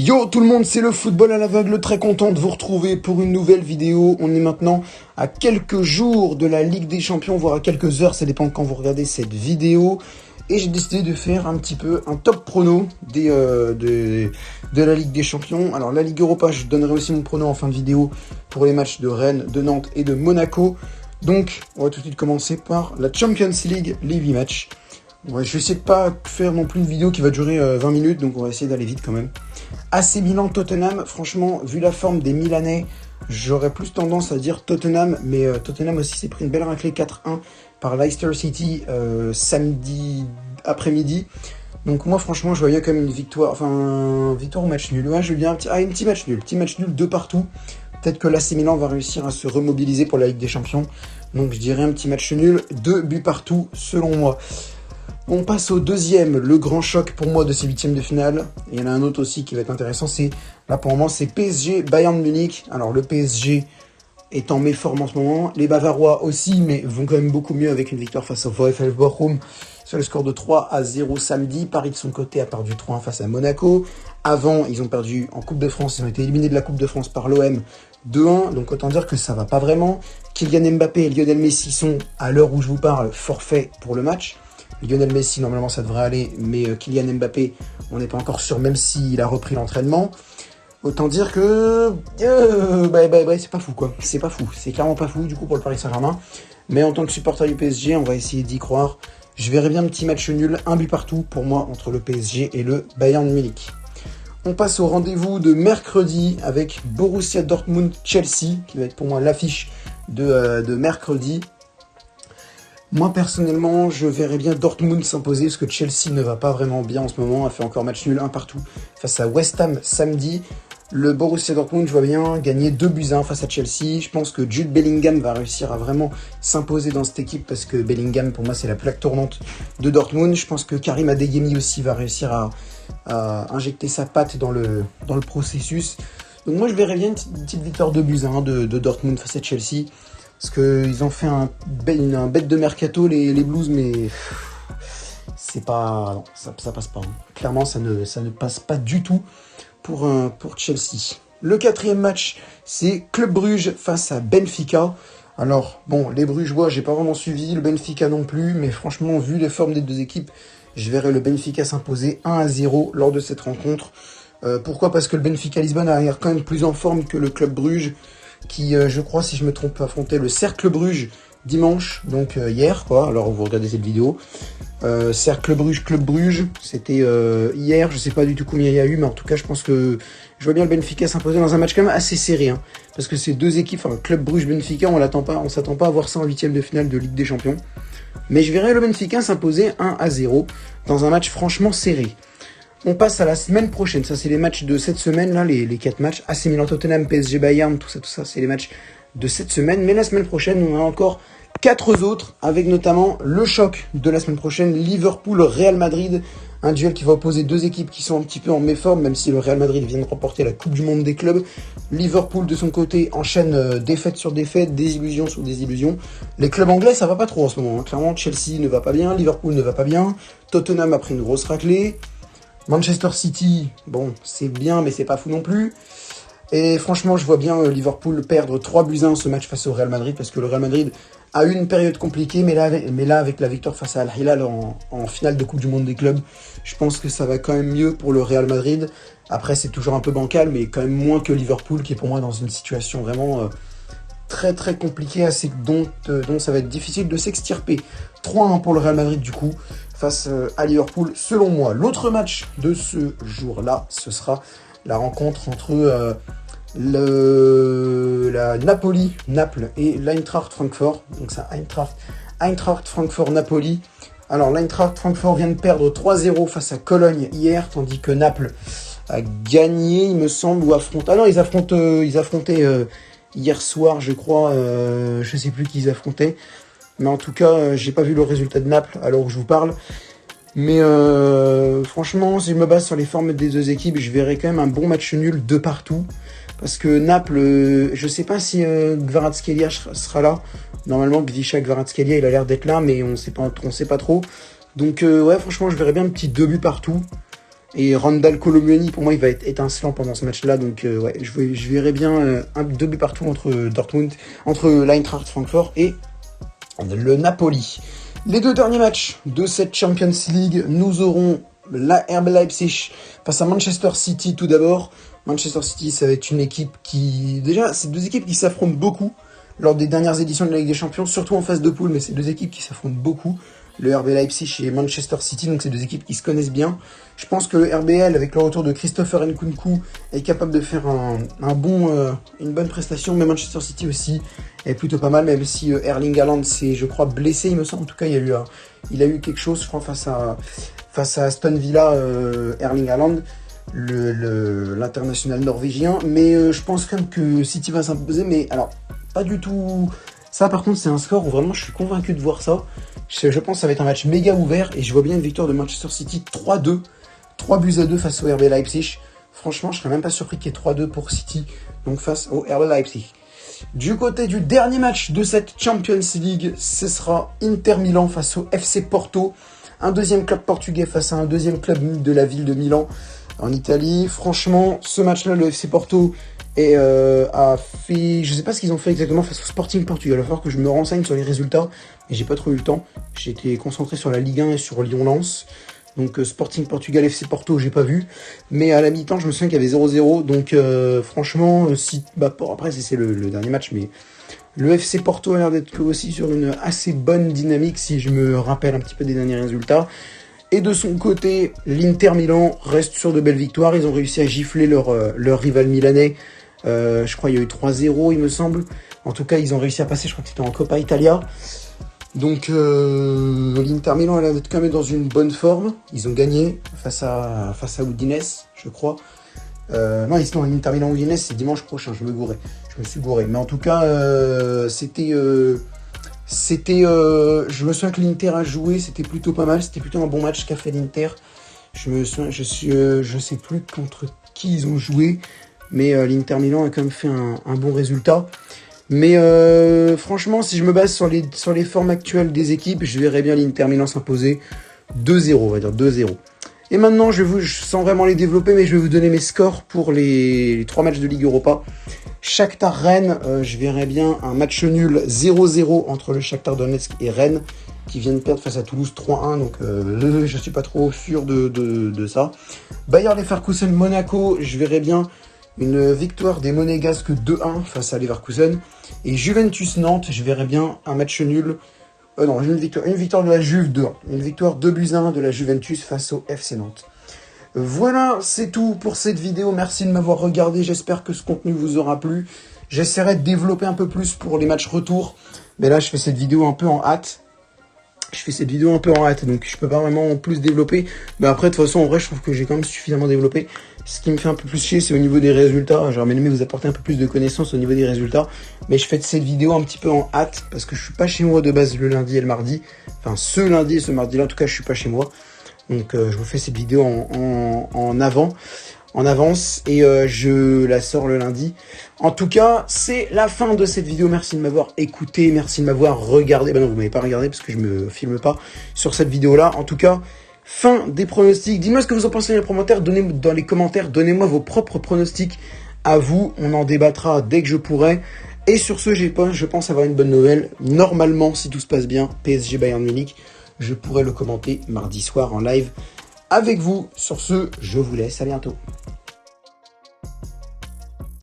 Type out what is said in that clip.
Yo tout le monde, c'est le football à l'aveugle, très content de vous retrouver pour une nouvelle vidéo. On est maintenant à quelques jours de la Ligue des Champions, voire à quelques heures, ça dépend de quand vous regardez cette vidéo. Et j'ai décidé de faire un petit peu un top prono de la Ligue des Champions. Alors la Ligue Europa, je donnerai aussi mon prono en fin de vidéo pour les matchs de Rennes, de Nantes et de Monaco. Donc on va tout de suite commencer par la Champions League, les 8 matchs. Ouais, je vais essayer de pas faire non plus une vidéo qui va durer 20 minutes, donc on va essayer d'aller vite quand même. AC Milan, Tottenham, franchement, vu la forme des Milanais, j'aurais plus tendance à dire Tottenham, mais Tottenham aussi s'est pris une belle raclée 4-1 par Leicester City samedi après-midi. Donc moi franchement je voyais quand même une victoire, enfin victoire ou match nul. Ouais, je veux bien un petit match nul, de partout. Peut-être que l'AC Milan va réussir à se remobiliser pour la Ligue des Champions. Donc je dirais un petit match nul, 2 buts partout selon moi. On passe au deuxième, le grand choc pour moi de ces huitièmes de finale. Il y en a un autre aussi qui va être intéressant, là pour le moment c'est PSG Bayern Munich. Alors le PSG est en méforme en ce moment, les Bavarois aussi, mais vont quand même beaucoup mieux avec une victoire face au VfL Bochum sur le score de 3-0 samedi. Paris de son côté a perdu 3-1 face à Monaco. Avant, ils ont perdu en Coupe de France, ils ont été éliminés de la Coupe de France par l'OM 2-1, donc autant dire que ça va pas vraiment. Kylian Mbappé et Lionel Messi sont, à l'heure où je vous parle, forfaits pour le match. Lionel Messi, normalement, ça devrait aller, mais Kylian Mbappé, on n'est pas encore sûr, même s'il a repris l'entraînement. Autant dire que c'est pas fou, quoi. C'est pas fou. C'est clairement pas fou, du coup, pour le Paris Saint-Germain. Mais en tant que supporter du PSG, on va essayer d'y croire. Je verrai bien un petit match nul, un but partout, pour moi, entre le PSG et le Bayern Munich. On passe au rendez-vous de mercredi avec Borussia Dortmund-Chelsea, qui va être pour moi l'affiche de mercredi. Moi, personnellement, je verrais bien Dortmund s'imposer parce que Chelsea ne va pas vraiment bien en ce moment. A fait encore match nul, un partout face à West Ham samedi. Le Borussia Dortmund, je vois bien gagner 2-1 face à Chelsea. Je pense que Jude Bellingham va réussir à vraiment s'imposer dans cette équipe parce que Bellingham, pour moi, c'est la plaque tournante de Dortmund. Je pense que Karim Adeyemi aussi va réussir à injecter sa patte dans le processus. Donc moi, je verrais bien une petite victoire 2-1 de Dortmund face à Chelsea. Parce qu'ils ont fait un bête de mercato, les Blues, mais c'est pas... Non, ça passe pas. Hein. Clairement, ça ne passe pas du tout pour Chelsea. Le quatrième match, c'est Club Bruges face à Benfica. Alors, bon, les Brugeois, j'ai pas vraiment suivi, le Benfica non plus, mais franchement, vu les formes des deux équipes, je verrais le Benfica s'imposer 1-0 lors de cette rencontre. Pourquoi ? Parce que le Benfica Lisbonne a l'air quand même plus en forme que le Club Bruges, qui, je crois, si je me trompe, affrontait le Cercle Bruges dimanche, donc hier, quoi, alors vous regardez cette vidéo. Cercle Bruges, Club Bruges, c'était hier, je sais pas du tout combien il y a eu, mais en tout cas, je pense que je vois bien le Benfica s'imposer dans un match quand même assez serré, hein, parce que ces deux équipes, enfin, Club Bruges-Benfica, on s'attend pas à voir ça en huitième de finale de Ligue des Champions. Mais je verrais le Benfica s'imposer 1-0 dans un match franchement serré. On passe à la semaine prochaine, ça c'est les matchs de cette semaine, là, les 4 matchs. AC Milan, Tottenham, PSG, Bayern, tout ça, c'est les matchs de cette semaine. Mais la semaine prochaine, on a encore 4 autres, avec notamment le choc de la semaine prochaine, Liverpool-Real Madrid. Un duel qui va opposer deux équipes qui sont un petit peu en méforme, même si le Real Madrid vient de remporter la Coupe du Monde des clubs. Liverpool, de son côté, enchaîne défaite sur défaite, désillusion sur désillusion. Les clubs anglais, ça va pas trop en ce moment. Hein. Clairement, Chelsea ne va pas bien, Liverpool ne va pas bien, Tottenham a pris une grosse raclée. Manchester City, bon, c'est bien, mais c'est pas fou non plus. Et franchement, je vois bien Liverpool perdre 3-1 ce match face au Real Madrid, parce que le Real Madrid a eu une période compliquée, mais là avec la victoire face à Al Hilal en finale de Coupe du Monde des clubs, je pense que ça va quand même mieux pour le Real Madrid. Après, c'est toujours un peu bancal, mais quand même moins que Liverpool, qui est pour moi dans une situation vraiment très très compliquée, dont ça va être difficile de s'extirper. 3-1 pour le Real Madrid du coup, face à Liverpool, selon moi. L'autre match de ce jour-là, ce sera la rencontre entre la Naples et l'Eintracht Francfort. Donc c'est Eintracht Francfort-Napoli. Alors l'Eintracht Francfort vient de perdre 3-0 face à Cologne hier, tandis que Naples a gagné, il me semble, ou affronte... Ah non, ils affrontaient hier soir, je crois, je sais plus qui ils affrontaient. Mais en tout cas, j'ai pas vu le résultat de Naples à l'heure où je vous parle. Mais franchement, si je me base sur les formes des deux équipes, je verrai quand même un bon match nul de partout. Parce que Naples, je sais pas si Kvaratskhelia sera là. Normalement, Gvisha Kvaratskhelia, il a l'air d'être là, mais on sait pas trop. Donc ouais, franchement, je verrai bien un petit 2 buts partout. Et Randal Kolo-Muani, pour moi, il va être étincelant pendant ce match-là. Donc, ouais, je verrai bien 2 buts partout entre Dortmund, entre l'Eintracht Francfort et le Napoli. Les 2 derniers matchs de cette Champions League, nous aurons la RB Leipzig face à Manchester City tout d'abord. Manchester City, ça va être une équipe qui... Déjà, c'est 2 équipes qui s'affrontent beaucoup lors des dernières éditions de la Ligue des Champions, surtout en phase de poule, mais c'est 2 équipes qui s'affrontent beaucoup. Le RB Leipzig et Manchester City, donc c'est 2 équipes qui se connaissent bien. Je pense que le RBL, avec le retour de Christopher Nkunku, est capable de faire une bonne prestation, mais Manchester City aussi est plutôt pas mal, même si Erling Haaland s'est, je crois, blessé, il me semble. En tout cas, il a eu quelque chose, je crois, face à Aston Villa, Erling Haaland, l'international norvégien. Mais je pense quand même que City va s'imposer, mais alors, pas du tout... Ça, par contre, c'est un score où vraiment je suis convaincu de voir ça. Je pense que ça va être un match méga ouvert et je vois bien une victoire de Manchester City 3-2. 3-2 face au RB Leipzig. Franchement, je serais même pas surpris qu'il y ait 3-2 pour City, donc face au RB Leipzig. Du côté du dernier match de cette Champions League, ce sera Inter Milan face au FC Porto. Un deuxième club portugais face à un deuxième club de la ville de Milan en Italie. Franchement, ce match-là, le FC Porto a fait... Je sais pas ce qu'ils ont fait exactement face au Sporting Portugal. Il va falloir que je me renseigne sur les résultats. Et j'ai pas trop eu le temps. J'ai été concentré sur la Ligue 1 et sur Lyon-Lens. Donc Sporting Portugal, FC Porto, j'ai pas vu. Mais à la mi-temps, je me souviens qu'il y avait 0-0. Donc franchement, après c'est le dernier match. Mais le FC Porto a l'air d'être aussi sur une assez bonne dynamique si je me rappelle un petit peu des derniers résultats. Et de son côté, l'Inter Milan reste sur de belles victoires. Ils ont réussi à gifler leur rival milanais. Je crois qu'il y a eu 3-0, il me semble. En tout cas, ils ont réussi à passer, je crois que c'était en Coppa Italia. Donc, l'Inter Milan a l'air d'être quand même dans une bonne forme. Ils ont gagné face à Udinese, je crois. Non, l'Inter Milan Udinese, c'est dimanche prochain, je me suis gouré. Mais en tout cas, je me souviens que l'Inter a joué, c'était plutôt pas mal, c'était plutôt un bon match qu'a fait l'Inter. Je sais plus contre qui ils ont joué, mais l'Inter Milan a quand même fait un bon résultat. Mais franchement, si je me base sur les formes actuelles des équipes, je verrais bien l'Inter Milan s'imposer 2-0, on va dire 2-0. Et maintenant, je sens vraiment les développer, mais je vais vous donner mes scores pour les 3 matchs de Ligue Europa. Shakhtar Rennes, je verrais bien un match nul 0-0 entre le Shakhtar Donetsk et Rennes, qui viennent perdre face à Toulouse 3-1, donc je suis pas trop sûr de ça. Bayer Leverkusen Monaco, je verrais bien une victoire des Monégasques 2-1 face à Leverkusen. Et Juventus Nantes, je verrais bien un match nul. Une victoire de la Juve 2-1. Une victoire 2-1 de la Juventus face au FC Nantes. Voilà, c'est tout pour cette vidéo. Merci de m'avoir regardé. J'espère que ce contenu vous aura plu. J'essaierai de développer un peu plus pour les matchs retour. Mais là, je fais cette vidéo un peu en hâte. Donc je peux pas vraiment plus développer. Mais après, de toute façon, en vrai, je trouve que j'ai quand même suffisamment développé. Ce qui me fait un peu plus chier, c'est au niveau des résultats. J'aurais bien aimé vous apporter un peu plus de connaissances au niveau des résultats. Mais je fais cette vidéo un petit peu en hâte, parce que je suis pas chez moi de base le lundi et le mardi. Enfin, ce lundi et ce mardi-là, en tout cas, je suis pas chez moi. Donc je vous fais cette vidéo en avance et je la sors le lundi. En tout cas, c'est la fin de cette vidéo. Merci de m'avoir écouté, merci de m'avoir regardé. Non, vous m'avez pas regardé parce que je me filme pas sur cette vidéo-là. En tout cas, fin des pronostics. Dites-moi ce que vous en pensez dans les commentaires. Donnez-moi vos propres pronostics à vous. On en débattra dès que je pourrai. Et sur ce, je pense avoir une bonne nouvelle. Normalement, si tout se passe bien, PSG Bayern Munich, je pourrai le commenter mardi soir en live avec vous. Sur ce, je vous laisse. À bientôt.